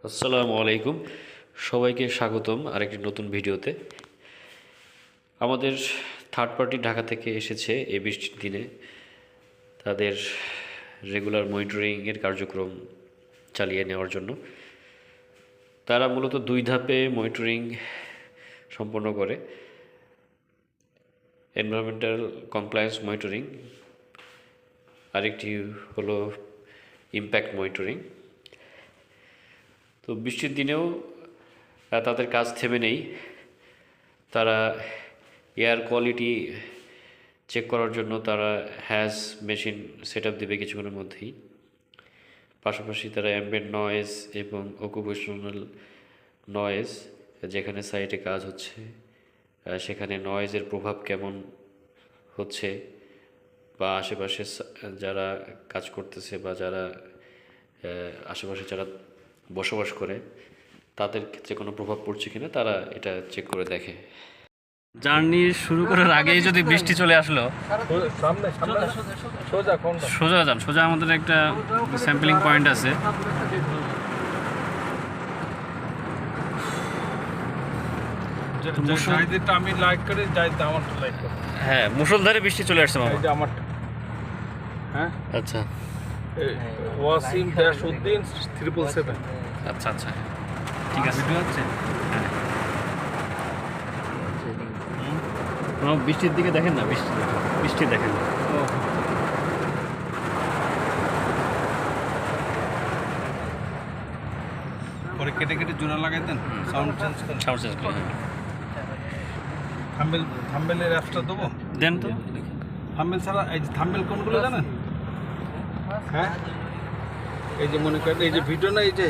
আসসালামু আলাইকুম, সবাইকে স্বাগতম আরেকটি নতুন ভিডিওতে। আমাদের থার্ড পার্টি ঢাকা থেকে এসেছে এই বৃষ্টির দিনে তাদের রেগুলার মনিটরিংয়ের কার্যক্রম চালিয়ে নেওয়ার জন্য। তারা মূলত দুই ধাপে মনিটরিং সম্পন্ন করে: এনভায়রনমেন্টাল কমপ্লায়েন্স মনিটরিং, আরেকটি হলো ইম্প্যাক্ট মনিটরিং। তো বৃষ্টির দিনেও তাদের কাজ থেমে নেই। তারা এয়ার কোয়ালিটি চেক করার জন্য তারা হ্যাজ মেশিন সেট আপ দেবে কিছুক্ষণের মধ্যেই। পাশাপাশি তারা অ্যাম্বিয়েন্ট নয়েজ এবং অকুপেশনাল নয়েজ, যেখানে সাইটে কাজ হচ্ছে সেখানে নয়েজের প্রভাব কেমন হচ্ছে, বা আশেপাশে যারা কাজ করতেছে বা যারা আশেপাশে যারা বসবাস করে তাদের ক্ষেত্রে কোনো প্রভাব পড়ছে কিনা তারা এটা চেক করে দেখে। জার্নি শুরু করার আগেই যদি বৃষ্টি চলে আসলো, সোজা যান, সোজা আমাদের একটা স্যাম্পলিং পয়েন্ট আছে। আমি লাইক করে যাই, আমারটা লাইক করে। হ্যাঁ, মুষলধারে বৃষ্টি চলে আসছে মামা। এই যে আমারটা, হ্যাঁ আচ্ছা ওয়াসিম উদ্দিন 777। আচ্ছা আচ্ছা, ঠিক আছে। ভিডিও হচ্ছে। বৃষ্টির দিকে দেখেন না, বৃষ্টি দেখেন। পরে কেটে কেটে জোড়া লাগাই দেন, সাউন্ড চেঞ্জ করেন। সাউন্ড চেঞ্জ করে থাম্বেলের অ্যাপসটা দেবো, দেন তো। থাম্বেল ছাড়া এই যে থাম্বেল কোনগুলো জানেন? হ্যাঁ, এই যে মনে করেন এই যে ভিডিও না, এই যে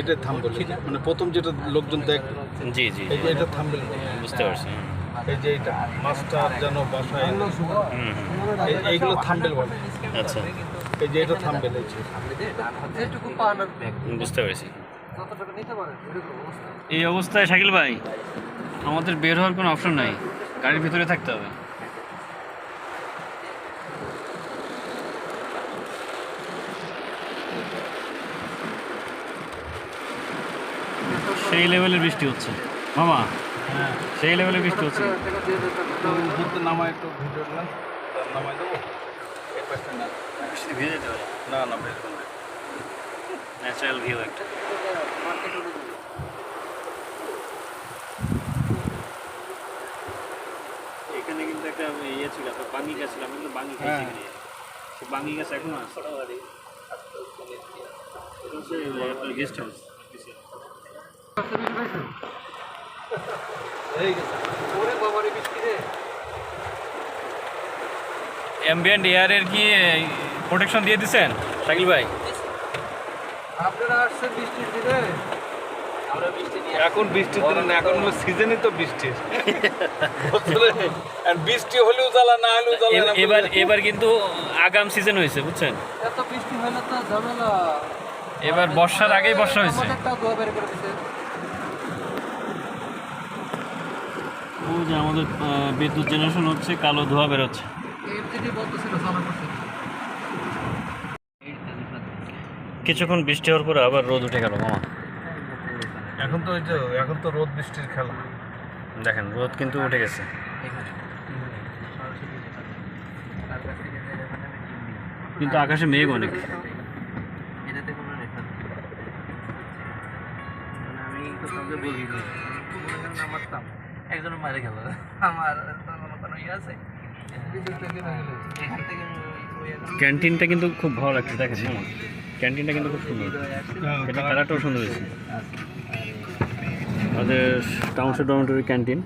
এটা থাম্বেল, মানে প্রথম যেটা লোকজন দেখবে। জি জি, এই যে এটা থাম্বেল, বুঝতে পারছি। এই যে এটা মাস্টার যেন বাসায়, এইগুলো থাম্বেল বলে। আচ্ছা, এই যে এটা থাম্বেল, বুঝতে পেরেছি। এই অবস্থায় শাকিল ভাই, আমাদের বের হওয়ার কোনো অপশন নাই, গাড়ির ভিতরে থাকতে হবে। সেই লেভেলের বৃষ্টি হচ্ছে মামা, সেই লেভেলের বৃষ্টি হচ্ছে। নামায় একটু ভিডিও নামাই দেবো। ভিজে যেতে পারে না না, বেরবেন না। ন্যাচারাল ভিউ একটা। এখানে কিন্তু একটা ইয়ে ছিল, বাঙ্গি গাছ ছিল, আমি কিন্তু বাঙ্গি খাইছি। সে বাঙ্গি গাছ এখনো আছে। এটা হচ্ছে আপনার গেস্ট হাউস। অ্যাম্বিয়েন্ট এয়ারের কি প্রোটেকশন দিয়ে দিচ্ছেন শাকিল ভাই? আপনারা আসছেন বৃষ্টির দিনে, এখন বৃষ্টির দিনে না, এখন হলো সিজনই তো বৃষ্টির। আর বৃষ্টি হলেও জ্বালা, না হলেও জ্বালা। এবার কিন্তু আগাম সিজন হয়েছে, বুঝছেন? এত বৃষ্টি হলে তো ঝামেলা। এবার বর্ষার আগেই বর্ষা হয়েছে। ও যে আমাদের বিদ্যুৎ জেনারেশন হচ্ছে, কালো ধোঁয়া বেরোচ্ছে। কিছুক্ষণ বৃষ্টি হওয়ার পরে আবার রোদ উঠে গেল মামা। এখন তো এখন তো রোদ বৃষ্টির খেলা। দেখেন, রোদ কিন্তু উঠে গেছে, কিন্তু আকাশে মেঘ অনেক। একজনের মারে গেল, আমার আছে। ক্যান্টিনটা কিন্তু খুব ভালো লাগছে, দেখেন মামা, ক্যান্টিনটা কিন্তু খুব সুন্দর। এটা কালারটাও সুন্দর হয়েছে। আমাদের টাউনশিপ ডরমিটরি ক্যান্টিন।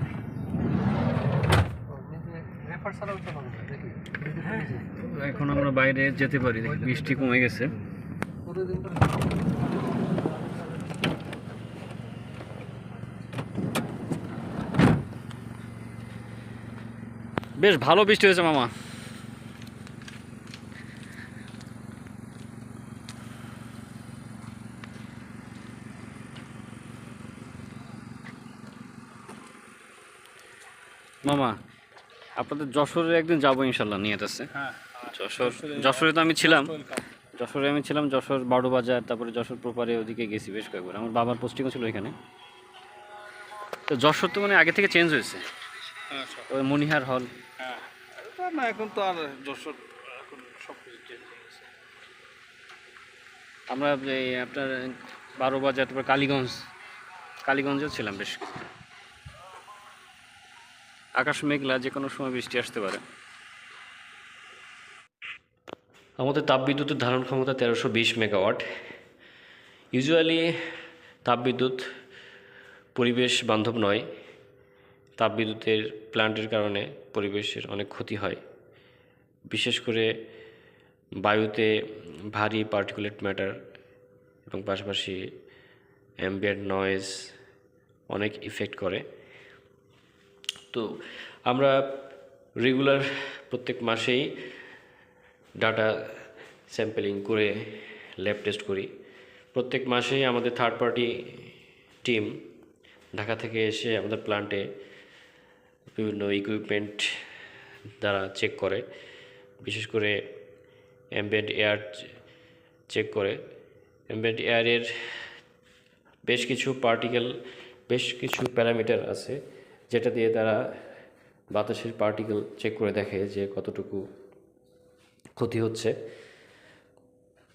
এখন আমরা বাইরে যেতে পারি, বৃষ্টি কমে গেছে। বেশ ভালো বৃষ্টি হয়েছে মামা। মামা, আপনাদের যশোরে একদিন যাবো ইনশাল্লাহ, নিয়ে আছে। হ্যাঁ, যশোরে তো আমি ছিলাম, যশোরে আমি ছিলাম, যশোর বারো বাজার, তারপরে যশোর প্রপারে ওদিকে গেছি বেশ কয়েকবার। আমার বাবার পোস্টিংও ছিল এখানে। তো যশোর তো মানে আগে থেকে চেঞ্জ হয়েছে, হ্যাঁ ওই মনিহার হল। হ্যাঁ, এটা না এখন তো আর যশোর এখন সব কিছু চেঞ্জ হয়ে গেছে। আমরা এই আপনার বারো বাজার, তারপর কালীগঞ্জেও ছিলাম বেশ কিছু। আকাশ মেঘলা, যে কোনো সময় বৃষ্টি আসতে পারে। আমাদের তাপবিদ্যুতের ধারণ ক্ষমতা 1320 মেগাওয়াট। ইউজুয়ালি তাপবিদ্যুৎ পরিবেশ বান্ধব নয়। তাপবিদ্যুতের প্ল্যান্টের কারণে পরিবেশের অনেক ক্ষতি হয়, বিশেষ করে বায়ুতে ভারী পার্টিকুলেট ম্যাটার এবং পাশাপাশি অ্যাম্বিয়েন্ট নয়েজ অনেক ইফেক্ট করে। তো আমরা রেগুলার প্রত্যেক মাসেই ডাটা স্যাম্পলিং করে ল্যাব টেস্ট করি। প্রত্যেক মাসেই আমাদের থার্ড পার্টি টিম ঢাকা থেকে এসে আমাদের প্ল্যান্টে বিভিন্ন ইকুইপমেন্ট দ্বারা চেক করে, বিশেষ করে অ্যাম্বিয়েন্ট এয়ার চেক করে। অ্যাম্বিয়েন্ট এয়ারের বেশ কিছু প্যারামিটার আছে, যেটা দিয়ে তারা বাতাসের পার্টিকেল চেক করে দেখে যে কতটুকু ক্ষতি হচ্ছে,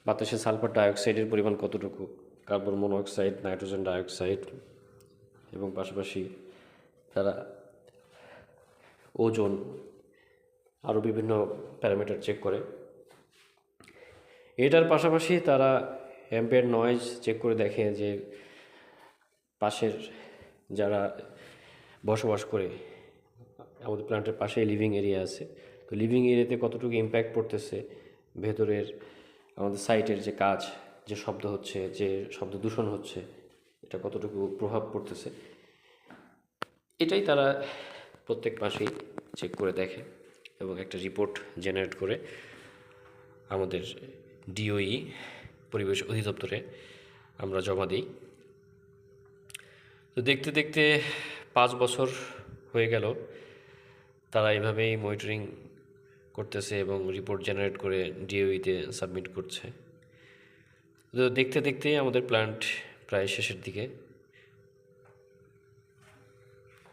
বাতাসে সালফার ডাইঅক্সাইডের পরিমাণ কতটুকু, কার্বন মনোঅক্সাইড, নাইট্রোজেন ডাইঅক্সাইড, এবং পাশাপাশি তারা ওজন, আরও বিভিন্ন প্যারামিটার চেক করে। এটার পাশাপাশি তারা অ্যাম্বিয়েন্ট নয়েজ চেক করে দেখে যে পাশের যারা বসবাস করে, আমাদের প্ল্যান্টের পাশে লিভিং এরিয়া আছে, তো লিভিং এরিয়াতে কতটুকু ইম্প্যাক্ট পড়তেছে, ভেতরের আমাদের সাইটের যে কাজ, যে শব্দ হচ্ছে, যে শব্দ দূষণ হচ্ছে, এটা কতটুকু প্রভাব পড়তেছে, এটাই তারা প্রত্যেক মাসেই চেক করে দেখে এবং একটা রিপোর্ট জেনারেট করে আমাদের ডিওই পরিবেশ অধিদপ্তরে আমরা জমা দিই। তো দেখতে দেখতে 5 বছর হয়ে গেল তারা এভাবেই মনিটরিং করতেছে এবং রিপোর্ট জেনারেট করে ডিওইতে সাবমিট করছে। তো দেখতে দেখতে আমাদের প্ল্যান্ট প্রায় শেষের দিকে।